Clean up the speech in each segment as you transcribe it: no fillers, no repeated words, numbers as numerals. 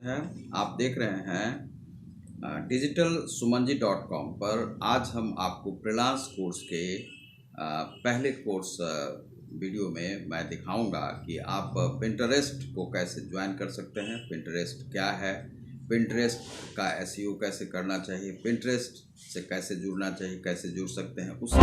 हैं। आप देख रहे हैं डिजिटल sumanji.com पर। आज हम आपको फ्रीलांस कोर्स के पहले कोर्स वीडियो में मैं दिखाऊंगा कि आप पिंटरेस्ट को कैसे ज्वाइन कर सकते हैं। पिंटरेस्ट क्या है, पिंटरेस्ट का एसईओ कैसे करना चाहिए, पिंटरेस्ट से कैसे जुड़ना चाहिए, कैसे जुड़ सकते हैं, उससे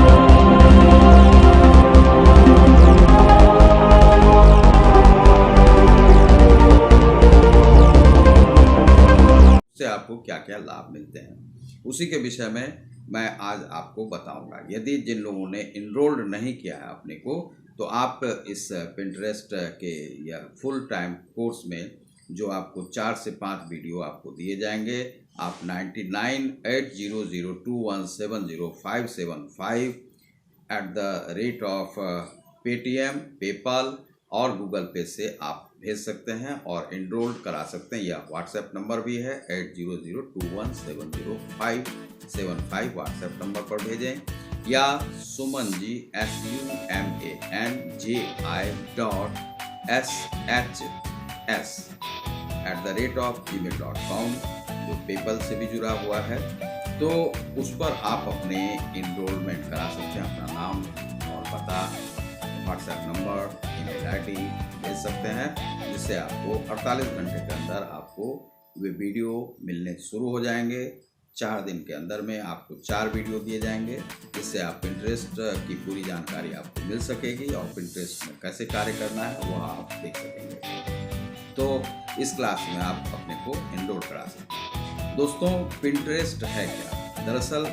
आपको क्या क्या लाभ मिलते हैं, उसी के विषय में मैं आज आपको बताऊंगा। यदि जिन लोगों ने इनरोल्ड नहीं किया है अपने को, तो आप इस पिंटरेस्ट के या फुल टाइम कोर्स में जो आपको 4 से 5 वीडियो आपको दिए जाएंगे, आप 998002170575 @ पेटीएम, पेपाल और गूगल पे से आप भेज सकते हैं और एनरोल करा सकते हैं। यह व्हाट्सएप नंबर भी है 8002170575 व्हाट्सएप नंबर पर भेजें, या सुमनजी SUMANJI.SHS@gmail.com जो पेपल से भी जुड़ा हुआ है। तो उस पर आप अपने इनरोलमेंट करा सकते हैं, अपना नाम और पता, व्हाट्सएप नंबर, ईमेल आईडी भेज सकते हैं, जिससे आपको 48 घंटे के अंदर आपको वे वीडियो मिलने शुरू हो जाएंगे। 4 दिन के अंदर में आपको 4 वीडियो दिए जाएंगे, जिससे आप पिंटरेस्ट की पूरी जानकारी आपको मिल सकेगी और पिंटरेस्ट में कैसे कार्य करना है वह आप देख सकेंगे। तो इस क्लास में आप अपने को एनरोल करा सकते हैं। दोस्तों, पिंटरेस्ट है क्या? दरअसल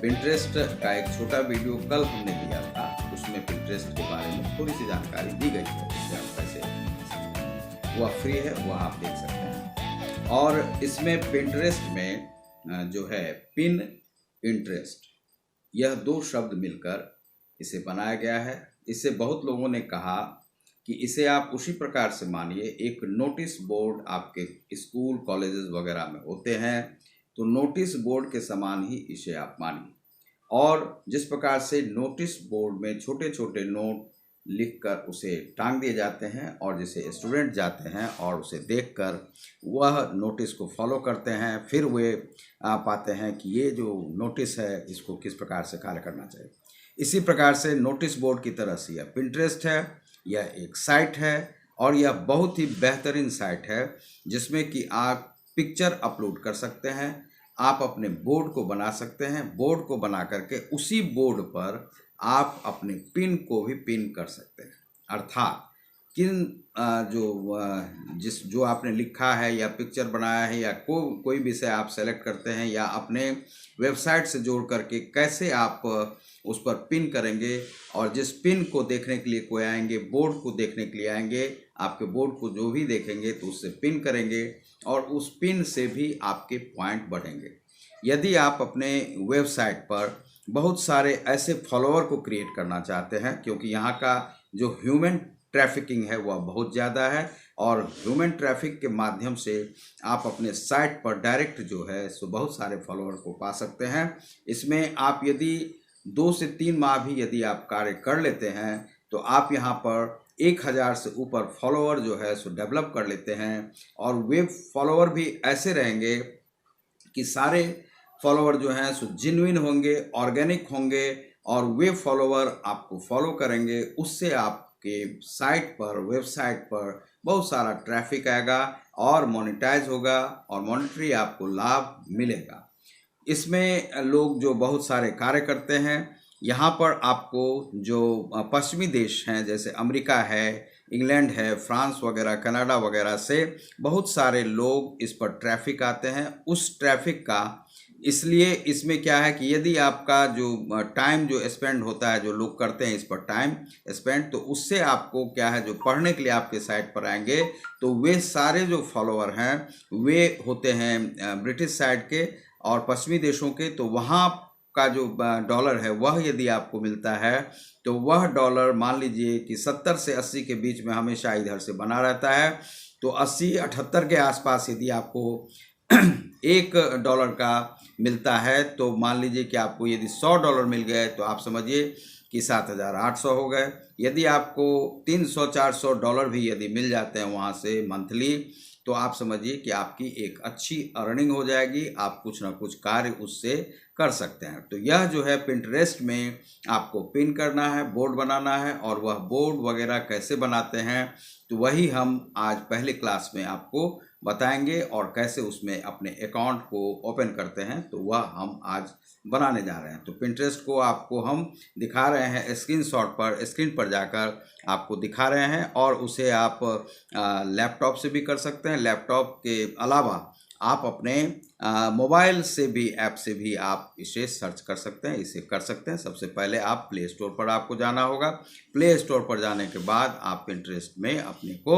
पिंटरेस्ट का एक छोटा वीडियो कल हमने दिया था, उसमें पिंटरेस्ट के बारे में थोड़ी सी जानकारी दी गई है, जिससे आप कैसे, वह फ्री है, वह आप देख सकते हैं। और इसमें पिंटरेस्ट में जो है पिन इंटरेस्ट, यह 2 शब्द मिलकर इसे बनाया गया है। इससे बहुत लोगों ने कहा कि इसे आप उसी प्रकार से मानिए, एक नोटिस बोर्ड आपके स्कूल कॉलेजेस वगैरह में होते हैं, तो नोटिस बोर्ड के समान ही इसे आप मानिए। और जिस प्रकार से नोटिस बोर्ड में छोटे छोटे नोट लिखकर उसे टांग दिए जाते हैं और जिसे स्टूडेंट जाते हैं और उसे देखकर वह नोटिस को फॉलो करते हैं, फिर वे पाते हैं कि ये जो नोटिस है इसको किस प्रकार से कार्य करना चाहिए। इसी प्रकार से नोटिस बोर्ड की तरह से यह पिंटरेस्ट है, यह एक साइट है और यह बहुत ही बेहतरीन साइट है, जिसमें कि आप पिक्चर अपलोड कर सकते हैं, आप अपने बोर्ड को बना सकते हैं, बोर्ड को बना करके उसी बोर्ड पर आप अपने पिन को भी पिन कर सकते हैं। अर्थात जो आपने लिखा है या पिक्चर बनाया है या कोई विषय आप सेलेक्ट करते हैं या अपने वेबसाइट से जोड़ करके कैसे आप उस पर पिन करेंगे, और जिस पिन को देखने के लिए कोई आएंगे, बोर्ड को देखने के लिए आएंगे, आपके बोर्ड को जो भी देखेंगे तो उससे पिन करेंगे और उस पिन से भी आपके पॉइंट बढ़ेंगे। यदि आप अपने वेबसाइट पर बहुत सारे ऐसे फॉलोअर को क्रिएट करना चाहते हैं, क्योंकि यहाँ का जो ह्यूमन ट्रैफिकिंग है वह बहुत ज़्यादा है, और ह्यूमन ट्रैफिक के माध्यम से आप अपने साइट पर डायरेक्ट जो है सो बहुत सारे फॉलोअर को पा सकते हैं। इसमें आप यदि 2 से 3 माह भी यदि आप कार्य कर लेते हैं, तो आप यहाँ पर 1000 से ऊपर फॉलोअर जो है सो डेवलप कर लेते हैं, और वे फॉलोअर भी ऐसे रहेंगे कि सारे फॉलोअर जो हैं सो जेन्युइन होंगे, ऑर्गेनिक होंगे, और वे फॉलोअर आपको फॉलो करेंगे। उससे आपके साइट पर, वेबसाइट पर बहुत सारा ट्रैफिक आएगा और मोनेटाइज होगा और मॉनेटरी आपको लाभ मिलेगा। इसमें लोग जो बहुत सारे कार्य करते हैं, यहाँ पर आपको जो पश्चिमी देश हैं जैसे अमेरिका है, इंग्लैंड है, फ्रांस वगैरह, कनाडा वगैरह से बहुत सारे लोग इस पर ट्रैफिक आते हैं। उस ट्रैफिक का इसलिए इसमें क्या है कि यदि आपका जो टाइम जो स्पेंड होता है, जो लोग करते हैं इस पर टाइम स्पेंड, तो उससे आपको क्या है, जो पढ़ने के लिए आपके साइट पर आएंगे तो वे सारे जो फॉलोअर हैं वे होते हैं ब्रिटिश साइड के और पश्चिमी देशों के। तो वहाँ का जो डॉलर है वह यदि आपको मिलता है तो वह डॉलर मान लीजिए कि 70 से 80 के बीच में हमेशा इधर से बना रहता है। तो 80-78 के आसपास यदि आपको $1 का मिलता है, तो मान लीजिए कि आपको यदि $100 मिल गए तो आप समझिए कि 7800 हो गए। यदि आपको $300-400 भी यदि मिल जाते हैं वहाँ से मंथली, तो आप समझिए कि आपकी एक अच्छी अर्निंग हो जाएगी, आप कुछ ना कुछ कार्य उससे कर सकते हैं। तो यह जो है पिंटरेस्ट में आपको पिन करना है, बोर्ड बनाना है, और वह बोर्ड वगैरह कैसे बनाते हैं तो वही हम आज पहले क्लास में आपको बताएंगे, और कैसे उसमें अपने अकाउंट को ओपन करते हैं तो वह हम आज बनाने जा रहे हैं। तो पिंटरेस्ट को आपको हम दिखा रहे हैं स्क्रीन पर जाकर आपको दिखा रहे हैं, और उसे आप लैपटॉप से भी कर सकते हैं। लैपटॉप के अलावा आप अपने मोबाइल से भी, ऐप से भी आप इसे सर्च कर सकते हैं, इसे कर सकते हैं। सबसे पहले आप प्ले स्टोर पर आपको जाना होगा। प्ले स्टोर पर जाने के बाद आप पिंटरेस्ट में अपने को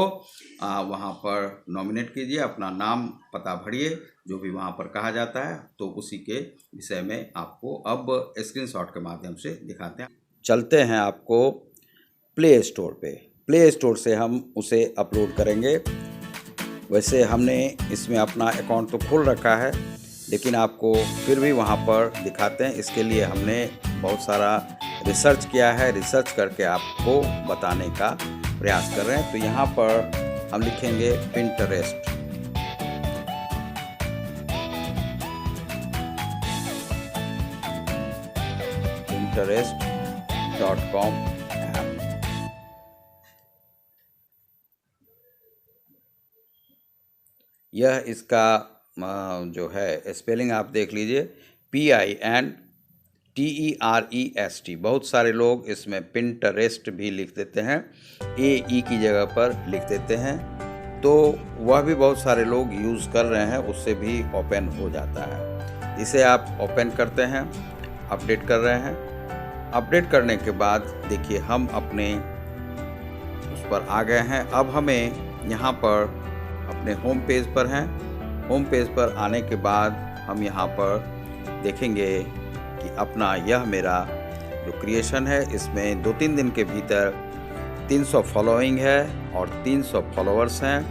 वहाँ पर नॉमिनेट कीजिए, अपना नाम पता भरिए, जो भी वहाँ पर कहा जाता है, तो उसी के विषय में आपको अब स्क्रीनशॉट के माध्यम से दिखाते हैं। चलते हैं आपको प्ले स्टोर पे। प्ले स्टोर से हम उसे अपलोड करेंगे। वैसे हमने इसमें अपना अकाउंट तो खोल रखा है, लेकिन आपको फिर भी वहाँ पर दिखाते हैं। इसके लिए हमने बहुत सारा रिसर्च किया है, रिसर्च करके आपको बताने का प्रयास कर रहे हैं। तो यहाँ पर हम लिखेंगे पिंटरेस्ट। pinterest.com app. यह इसका जो है स्पेलिंग आप देख लीजिए, PINTEREST। बहुत सारे लोग इसमें पिंटरेस्ट भी लिख देते हैं, AE की जगह पर लिख देते हैं, तो वह भी बहुत सारे लोग यूज़ कर रहे हैं, उससे भी ओपन हो जाता है। इसे आप ओपन करते हैं, अपडेट कर रहे हैं। अपडेट करने के बाद देखिए हम अपने उस पर आ गए हैं। अब हमें यहाँ पर अपने होम पेज पर हैं। होम पेज पर आने के बाद हम यहाँ पर देखेंगे कि अपना यह मेरा जो क्रिएशन है, इसमें 2-3 दिन के भीतर 300 फॉलोइंग है और 300 फॉलोअर्स हैं।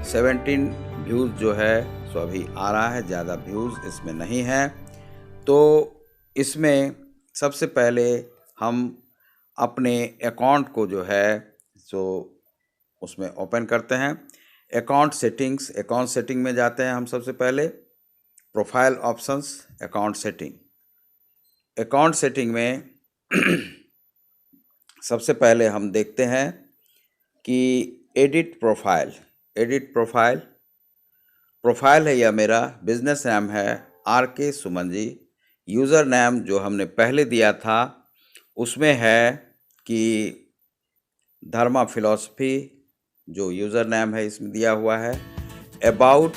17 व्यूज़ जो है सो अभी आ रहा है, ज़्यादा व्यूज़ इसमें नहीं है। तो इसमें सबसे पहले हम अपने अकाउंट को जो है सो उसमें ओपन करते हैं। अकाउंट सेटिंग में जाते हैं हम सबसे पहले। प्रोफाइल ऑप्शंस, अकाउंट सेटिंग में सबसे पहले हम देखते हैं कि एडिट प्रोफाइल है यह मेरा। बिजनेस नाम है RK Suman ji. User name जो हमने पहले दिया था उसमें है कि धर्मा फिलॉसफी, जो यूज़र नेम है इसमें दिया हुआ है। About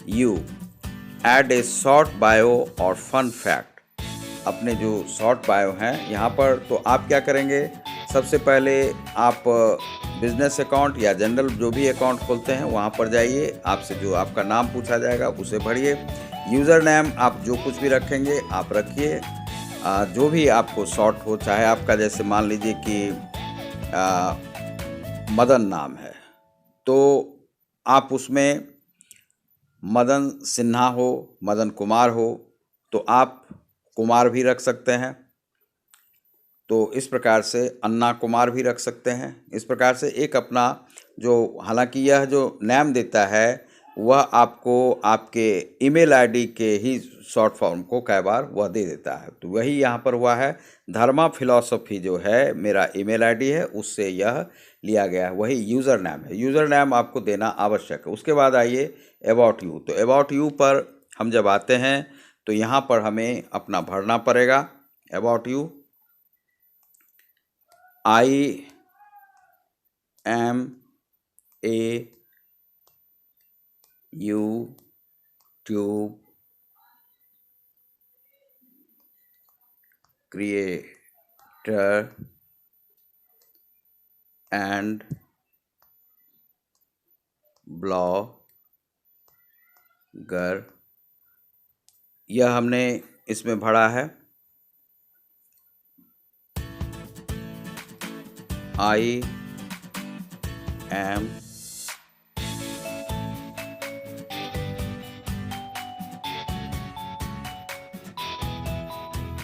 you, add a short bio और फन फैक्ट। अपने जो शॉर्ट बायो हैं यहाँ पर, तो आप क्या करेंगे, सबसे पहले आप बिजनेस अकाउंट या जनरल जो भी अकाउंट खोलते हैं वहाँ पर जाइए, आपसे जो आपका नाम पूछा जाएगा उसे भरिए। यूज़र नेम आप जो कुछ भी रखेंगे आप रखिए, जो भी आपको शॉर्ट हो, चाहे आपका जैसे मान लीजिए कि मदन नाम है, तो आप उसमें मदन सिन्हा हो, मदन कुमार हो, तो आप कुमार भी रख सकते हैं। तो इस प्रकार से अन्ना कुमार भी रख सकते हैं। इस प्रकार से एक अपना जो, हालांकि यह जो नाम देता है वह आपको आपके ईमेल आईडी के ही शॉर्ट फॉर्म को कई बार वह दे देता है। तो वही यहाँ पर हुआ है। धर्मा फिलॉसफी जो है मेरा ईमेल आईडी है, उससे यह लिया गया है, वही यूज़र नेम है। यूज़र नेम आपको देना आवश्यक है। उसके बाद आइए अबाउट यू। तो अबाउट यू पर हम जब आते हैं तो यहाँ पर हमें अपना भरना पड़ेगा। About you, I am a YouTube creator and blogger। यह हमने इसमें भरा है। I am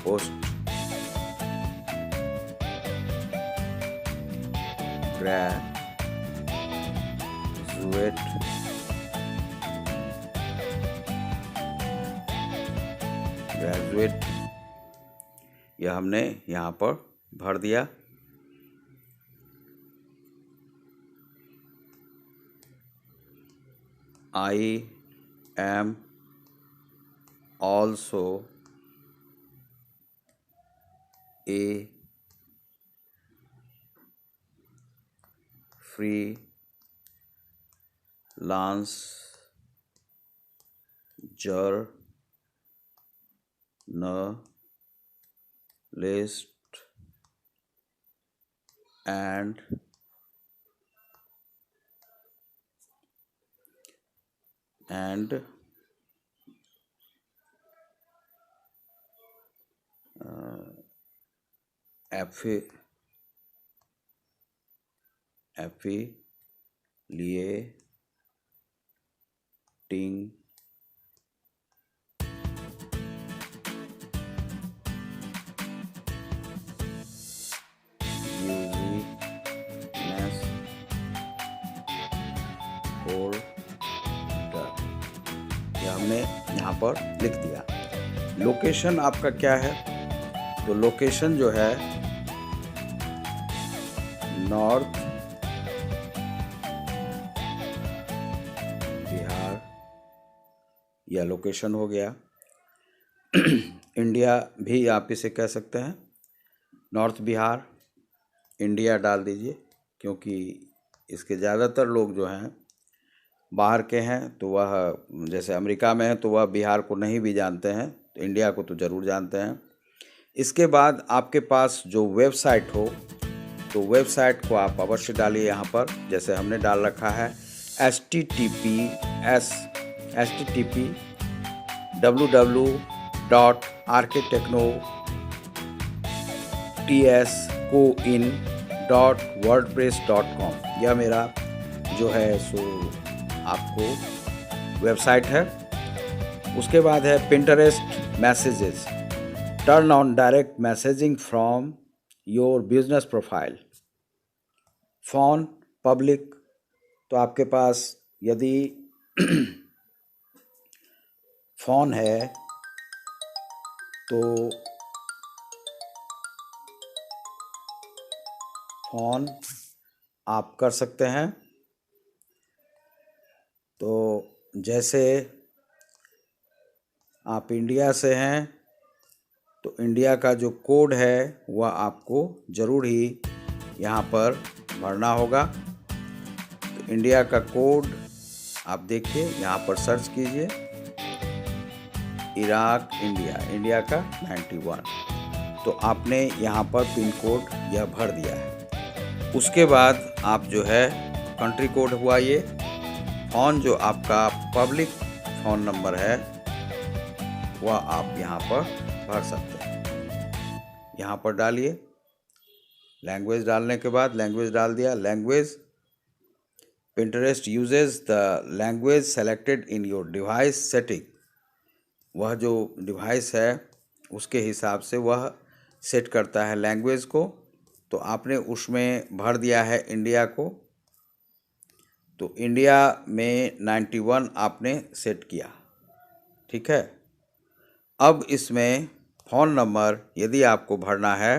post graduate graduate यह हमने यहाँ पर भर दिया। I am also a freelance journalist and affiliating business holder, यह हमने यहाँ पर लिख दिया। लोकेशन आपका क्या है? तो लोकेशन जो है नॉर्थ बिहार, यह लोकेशन हो गया। इंडिया भी आप इसे कह सकते हैं, नॉर्थ बिहार इंडिया डाल दीजिए, क्योंकि इसके ज़्यादातर लोग जो हैं बाहर के हैं, तो वह जैसे अमेरिका में है तो वह बिहार को नहीं भी जानते हैं, तो इंडिया को तो ज़रूर जानते हैं। इसके बाद आपके पास जो वेबसाइट हो तो वेबसाइट को आप अवश्य डालिए यहाँ पर, जैसे हमने डाल रखा है http://www.rktechno.wordpress.com, यह मेरा जो है सो आपको वेबसाइट है। उसके बाद है Pinterest messages, turn on direct messaging from your business profile. Phone public, तो आपके पास यदि फ़ोन है तो फ़ोन आप कर सकते हैं। तो जैसे आप इंडिया से हैं तो इंडिया का जो कोड है वह आपको ज़रूर ही यहाँ पर भरना होगा। तो इंडिया का कोड आप देखिए, यहाँ पर सर्च कीजिए इराक इंडिया का 91, तो आपने यहाँ पर पिन कोड यह भर दिया है। उसके बाद आप जो है कंट्री कोड हुआ ये, फ़ोन जो आपका पब्लिक फ़ोन नंबर है वह आप यहाँ पर भर सकते हैं, यहाँ पर डालिए। लैंग्वेज डालने के बाद लैंग्वेज डाल दिया। Language, Pinterest uses the language selected in your device setting, वह जो डिवाइस है उसके हिसाब से वह सेट करता है लैंग्वेज को। तो आपने उसमें भर दिया है इंडिया को, तो इंडिया में 91 आपने सेट किया, ठीक है। अब इसमें फ़ोन नंबर यदि आपको भरना है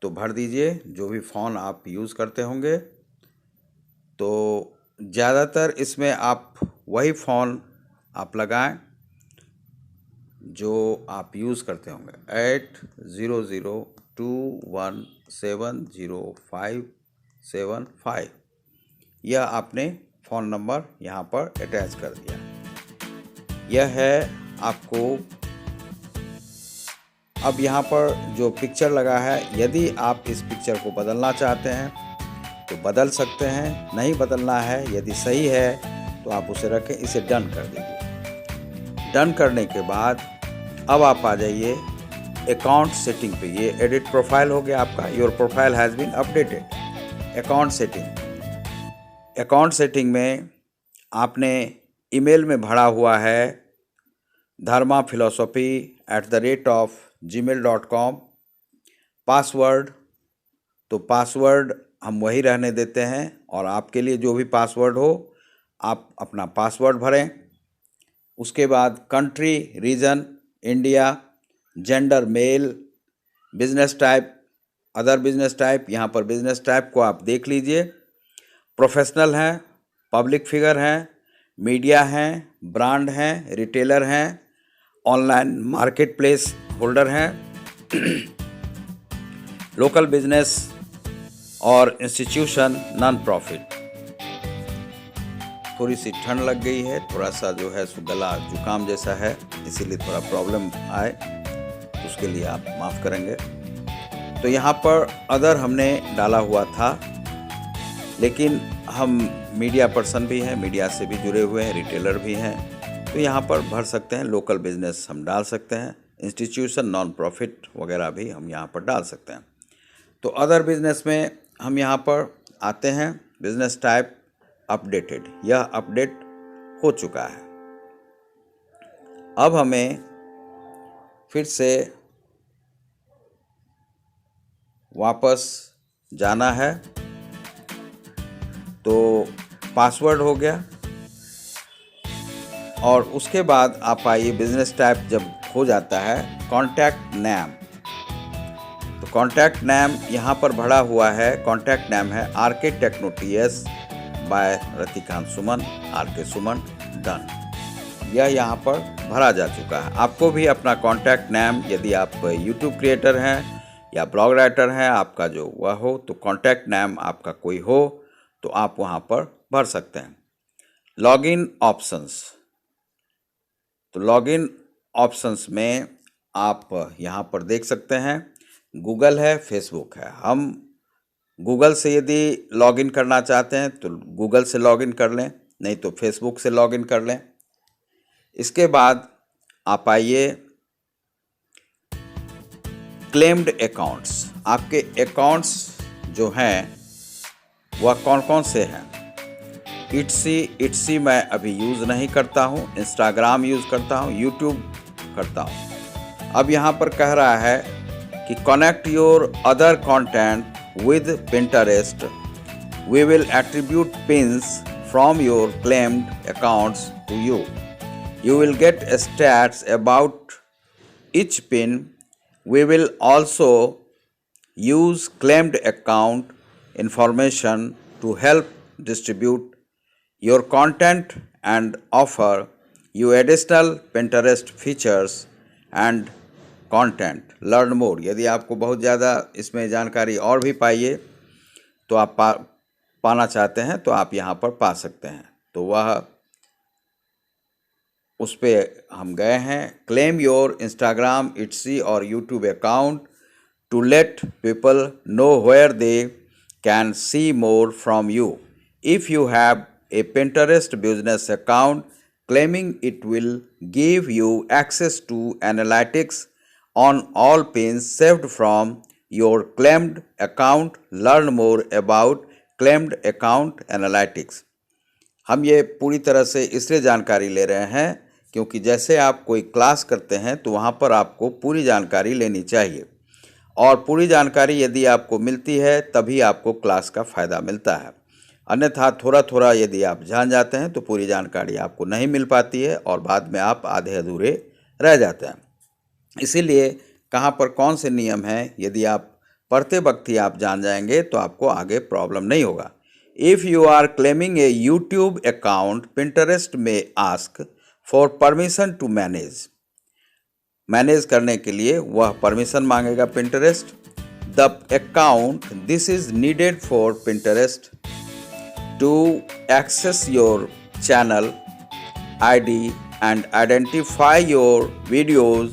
तो भर दीजिए, जो भी फ़ोन आप यूज़ करते होंगे। तो ज़्यादातर इसमें आप वही फ़ोन आप लगाएं जो आप यूज़ करते होंगे, 8002170575, यह आपने फ़ोन नंबर यहाँ पर अटैच कर दिया। यह है आपको। अब यहाँ पर जो पिक्चर लगा है, यदि आप इस पिक्चर को बदलना चाहते हैं तो बदल सकते हैं, नहीं बदलना है, यदि सही है तो आप उसे रखें, इसे डन कर दीजिए। डन करने के बाद अब आप आ जाइए अकाउंट सेटिंग पे। ये एडिट प्रोफाइल हो गया आपका, your profile has been updated. Account setting में आपने ईमेल में भरा हुआ है dharmaphilosophy@gmail.com। पासवर्ड, तो पासवर्ड हम वही रहने देते हैं, और आपके लिए जो भी पासवर्ड हो आप अपना पासवर्ड भरें। उसके बाद country, region, India, gender male, business type, other business type, यहाँ पर बिजनेस टाइप को आप देख लीजिए। प्रोफेशनल हैं, पब्लिक फिगर हैं, मीडिया हैं, ब्रांड हैं, रिटेलर हैं, ऑनलाइन मार्केट प्लेस होल्डर हैं, लोकल बिजनेस और इंस्टीट्यूशन, नॉन प्रॉफिट। थोड़ी सी ठंड लग गई है, थोड़ा सा जो है सो गला जुकाम जैसा है, इसीलिए थोड़ा प्रॉब्लम आए तो उसके लिए आप माफ़ करेंगे। तो यहाँ पर अदर हमने डाला हुआ था, लेकिन हम मीडिया पर्सन भी हैं, मीडिया से भी जुड़े हुए हैं, रिटेलर भी हैं, तो यहाँ पर भर सकते हैं। लोकल बिजनेस हम डाल सकते हैं, इंस्टीट्यूशन, नॉन प्रॉफिट वगैरह भी हम यहाँ पर डाल सकते हैं। तो अदर बिजनेस में हम यहाँ पर आते हैं। बिजनेस टाइप अपडेटेड, यह अपडेट हो चुका है। अब हमें फिर से वापस जाना है, तो पासवर्ड हो गया और उसके बाद आप आइए, बिजनेस टाइप जब हो जाता है, कॉन्टैक्ट नेम। तो कॉन्टैक्ट नेम यहाँ पर भरा हुआ है। कॉन्टैक्ट नेम है RK techno TS by Ratikant Suman, RK Suman, done. यह यहाँ पर भरा जा चुका है। आपको भी अपना कॉन्टैक्ट नेम, यदि आप यूट्यूब क्रिएटर हैं या ब्लॉग राइटर हैं, आपका जो वह हो, तो कॉन्टैक्ट नेम आपका कोई हो तो आप वहाँ पर भर सकते हैं। लॉगिन ऑप्शंस, तो लॉगिन ऑप्शंस में आप यहाँ पर देख सकते हैं, गूगल है, फेसबुक है। हम गूगल से यदि लॉगिन करना चाहते हैं तो गूगल से लॉगिन कर लें, नहीं तो फेसबुक से लॉगिन कर लें। इसके बाद आप आइए क्लेम्ड अकाउंट्स। आपके अकाउंट्स जो हैं वह कौन कौन से हैं। इट्सी मैं अभी यूज़ नहीं करता हूँ, इंस्टाग्राम यूज़ करता हूँ, यूट्यूब करता हूँ। अब यहाँ पर कह रहा है कि connect your other content with Pinterest. We will attribute pins from your claimed accounts to you. You will get stats about each pin. We will also use claimed account information to help distribute your content and offer you additional Pinterest features and content. Learn more, यदि आपको बहुत ज़्यादा इसमें जानकारी और भी पाइए तो आप पाना चाहते हैं तो आप यहाँ पर पा सकते हैं। तो वह उस पर हम गए हैं। क्लेम योर इंस्टाग्राम, इट्सी और YouTube account to let people know where they can see more from you. If you have a Pinterest business account, claiming it will give you access to analytics on all pins saved from your claimed account. Learn more about claimed account analytics. हम ये पूरी तरह से इसलिए जानकारी ले रहे हैं क्योंकि जैसे आप कोई क्लास करते हैं तो वहाँ पर आपको पूरी जानकारी लेनी चाहिए, और पूरी जानकारी यदि आपको मिलती है तभी आपको क्लास का फ़ायदा मिलता है। अन्यथा थोड़ा थोड़ा यदि आप जान जाते हैं तो पूरी जानकारी आपको नहीं मिल पाती है और बाद में आप आधे अधूरे रह जाते हैं। इसीलिए कहाँ पर कौन से नियम हैं, यदि आप पढ़ते वक्त ही आप जान जाएंगे तो आपको आगे प्रॉब्लम नहीं होगा। If you are claiming a YouTube account, Pinterest में ask for permission to manage करने के लिए वह परमिशन मांगेगा Pinterest। The account this is needed for Pinterest to access your channel ID and identify your videos,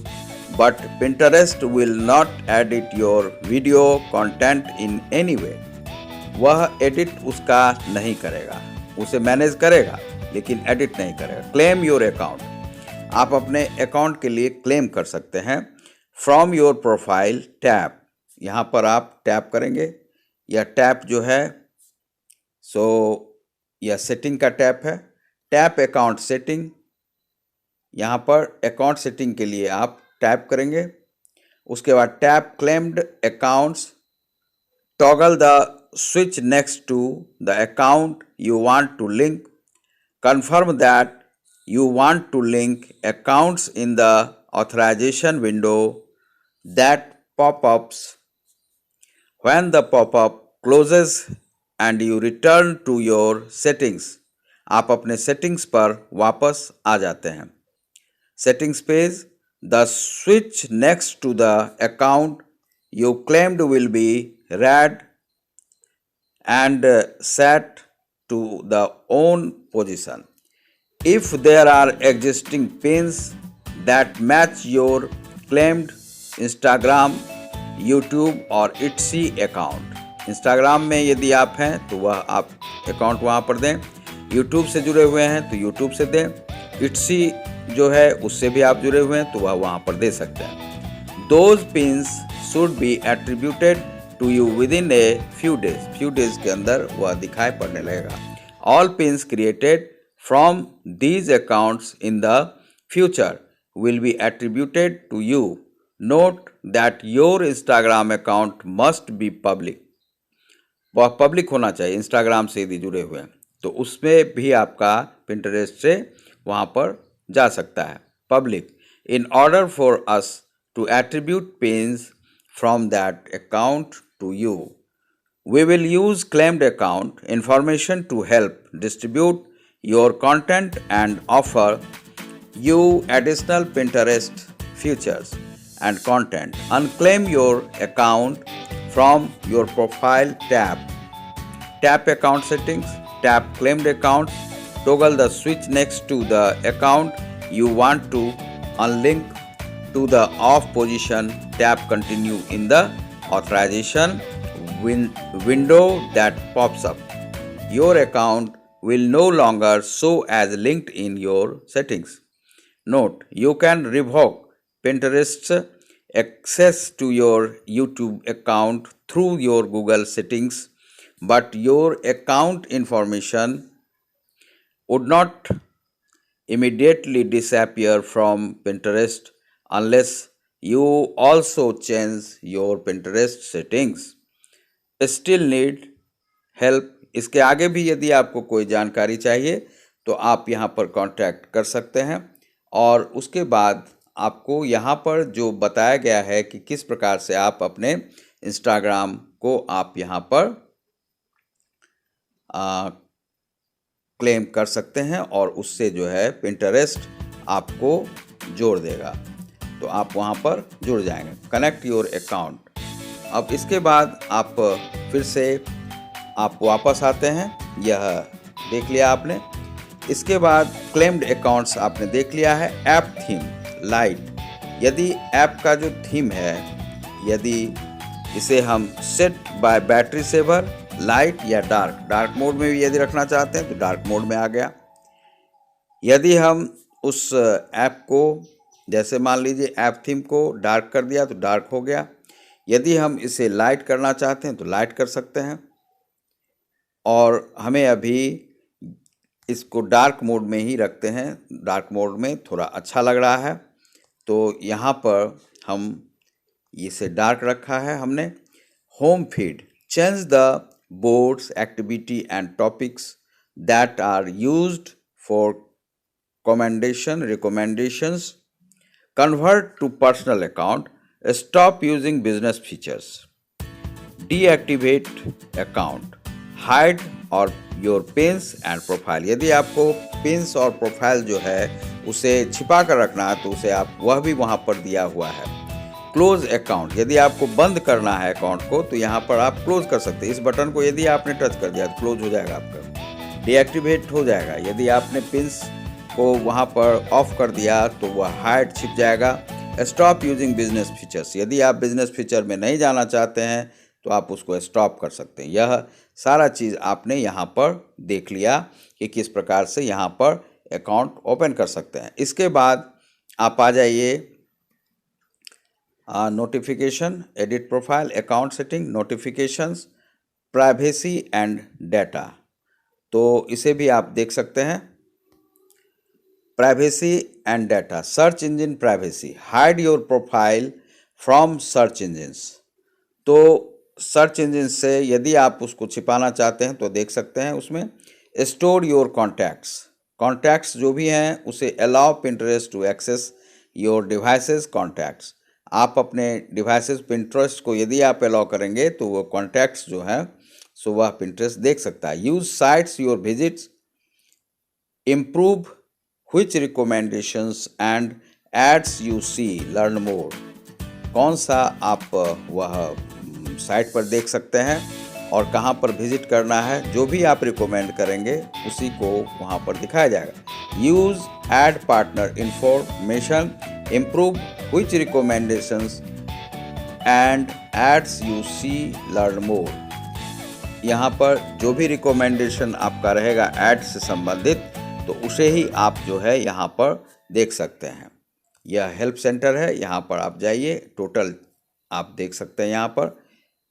but Pinterest will not edit your video content in any way. वह edit उसका नहीं करेगा, उसे मैनेज करेगा लेकिन edit नहीं करेगा। Claim your account, आप अपने अकाउंट के लिए क्लेम कर सकते हैं। फ्रॉम योर प्रोफाइल टैब, यहाँ पर आप टैप करेंगे। यह टैप जो है यह सेटिंग का टैप है। टैप अकाउंट सेटिंग, यहाँ पर अकाउंट सेटिंग के लिए आप टैप करेंगे। उसके बाद tap claimed accounts, toggle the switch next to the account you want to link. Confirm that you want to link accounts in the authorization window that pop-ups. When the pop-up closes and you return to your settings, आप अपने settings पर वापस आ जाते हैं. Settings page, the switch next to the account you claimed will be red and set to the own position. If there are existing pins that match your claimed Instagram, YouTube और Etsy account, Instagram में यदि आप हैं तो वह आप account वहाँ पर दें, YouTube से जुड़े हुए हैं तो YouTube से दें, Etsy जो है उससे भी आप जुड़े हुए हैं तो वह वहाँ पर दे सकते हैं. Those pins should be attributed to you within a few days के अंदर वह दिखाई पड़ने लगेगा. All pins created from these accounts in the future will be attributed to you. Note that your Instagram account must be public. वह public होना चाहिए. Instagram से यदि जुड़े हुए हैं तो उसमें भी आपका Pinterest से वहाँ पर जा सकता है. Public. In order for us to attribute pins from that account to you, we will use claimed account information to help distribute your content and offer you additional Pinterest features and content. Unclaim your account from your profile tab. Tap account settings, tap claimed accounts, toggle the switch next to the account you want to unlink to the off position, tap continue in the authorization window that pops up. Your account will no longer show as linked in your settings. Note, you can revoke Pinterest's access to your YouTube account through your Google settings, but your account information would not immediately disappear from Pinterest unless you also change your Pinterest settings. Still need help. इसके आगे भी यदि आपको कोई जानकारी चाहिए तो आप यहाँ पर कांटेक्ट कर सकते हैं और उसके बाद आपको यहाँ पर जो बताया गया है कि किस प्रकार से आप अपने इंस्टाग्राम को आप यहाँ पर क्लेम कर सकते हैं और उससे जो है Pinterest आपको जोड़ देगा. तो आप वहाँ पर जुड़ जाएंगे. Connect your account. अब इसके बाद आप फिर से आप वापस आते हैं. यह देख लिया आपने. इसके बाद क्लेम्ड अकाउंट्स आपने देख लिया है. App theme light. यदि ऐप का जो थीम है यदि इसे हम set by battery saver, light या डार्क मोड में भी यदि रखना चाहते हैं तो डार्क मोड में आ गया. यदि हम उस ऐप को जैसे मान लीजिए ऐप थीम को डार्क कर दिया तो डार्क हो गया. यदि हम इसे लाइट करना चाहते हैं तो लाइट कर सकते हैं. और हमें अभी इसको डार्क मोड में ही रखते हैं. डार्क मोड में थोड़ा अच्छा लग रहा है तो यहाँ पर हम इसे डार्क रखा है हमने. Home feed. Change the boards activity and topics that are used for recommendations. Convert to personal account. Stop using business features. Deactivate account. Hide और your pins and profile. यदि आपको pins और profile जो है उसे छिपा कर रखना है तो उसे आप वह भी वहाँ पर दिया हुआ है. Close account. यदि आपको बंद करना है अकाउंट को तो यहाँ पर आप क्लोज कर सकते हैं. इस बटन को यदि आपने टच कर दिया तो क्लोज हो जाएगा आपका. डीएक्टिवेट हो जाएगा. यदि आपने पिंस को वहाँ पर ऑफ कर दिया तो वह हाइड छिप जाएगा. Stop using business features. यदि आप बिजनेस फीचर में नहीं जाना चाहते हैं तो आप उसको स्टॉप कर सकते हैं. यह सारा चीज़ आपने यहाँ पर देख लिया कि किस प्रकार से यहाँ पर अकाउंट ओपन कर सकते हैं. इसके बाद आप आ जाइए notification, edit profile, account setting, notifications, privacy and data. तो इसे भी आप देख सकते हैं. Privacy and data. Search engine privacy. Hide your profile from search engines. तो सर्च इंजन से यदि आप उसको छिपाना चाहते हैं तो देख सकते हैं उसमें. Store your contacts. कॉन्टैक्ट्स जो भी हैं उसे allow Pinterest to access your devices contacts. आप अपने डिवाइसेस पिंटरेस्ट को यदि आप अलाउ करेंगे तो वो कॉन्टैक्ट्स जो हैं सो वह पिंटरेस्ट देख सकता है। Use sites your visits, improve which recommendations and ads you see, learn more. कौन सा आप वह साइट पर देख सकते हैं और कहाँ पर विजिट करना है, जो भी आप रिकमेंड करेंगे उसी को वहाँ पर दिखाया जाएगा। Use ad partner information, improve which recommendations and ads you see, learn more. यहाँ पर जो भी रिकमेंडेशन आपका रहेगा एड से संबंधित तो उसे ही आप जो है यहाँ पर देख सकते हैं। यह हेल्प सेंटर है, यहाँ पर आप जाइए, टोटल आप देख सकते हैं यहाँ पर।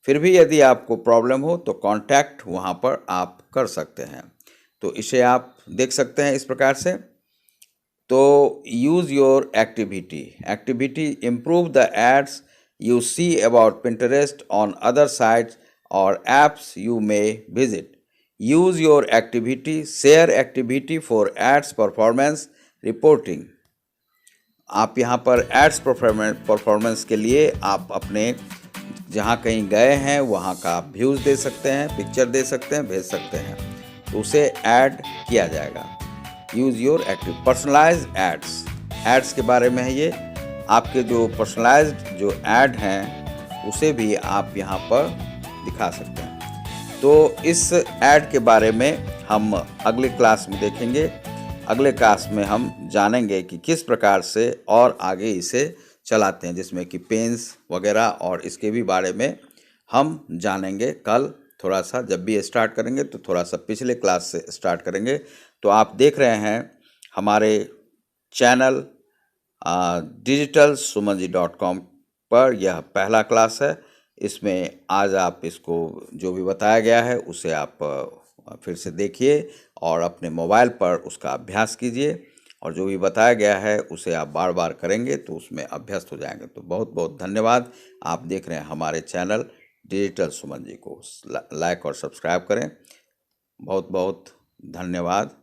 फिर भी यदि आपको प्रॉब्लम हो तो कांटेक्ट वहाँ पर आप कर सकते हैं, तो इसे आप देख सकते हैं इस प्रकार से। तो use your activity improve the ads you see about Pinterest on other sites और apps you may visit. Use your activity, share activity for ads performance reporting. आप यहाँ पर एड्स परफॉर्मेंस के लिए आप अपने जहाँ कहीं गए हैं वहाँ का व्यूज़ दे सकते हैं, पिक्चर दे सकते हैं, भेज सकते हैं, तो उसे ऐड किया जाएगा। Use your active personalise ads के बारे में है ये। आपके जो पर्सनलाइज्ड जो ऐड हैं उसे भी आप यहाँ पर दिखा सकते हैं। तो इस ऐड के बारे में हम अगले क्लास में देखेंगे। अगले क्लास में हम जानेंगे कि किस प्रकार से और आगे इसे चलाते हैं, जिसमें कि पेन्स वगैरह, और इसके भी बारे में हम जानेंगे कल। थोड़ा सा जब भी स्टार्ट करेंगे तो थोड़ा सा पिछले क्लास से स्टार्ट करेंगे। तो आप देख रहे हैं हमारे चैनल digitalsumanji.com पर यह पहला क्लास है। इसमें आज आप इसको जो भी बताया गया है उसे आप फिर से देखिए और अपने मोबाइल पर उसका अभ्यास कीजिए, और जो भी बताया गया है उसे आप बार बार करेंगे तो उसमें अभ्यस्त हो जाएंगे। तो बहुत बहुत धन्यवाद। आप देख रहे हैं हमारे चैनल डिजिटल सुमन जी को लाइक और सब्सक्राइब करें। बहुत बहुत धन्यवाद।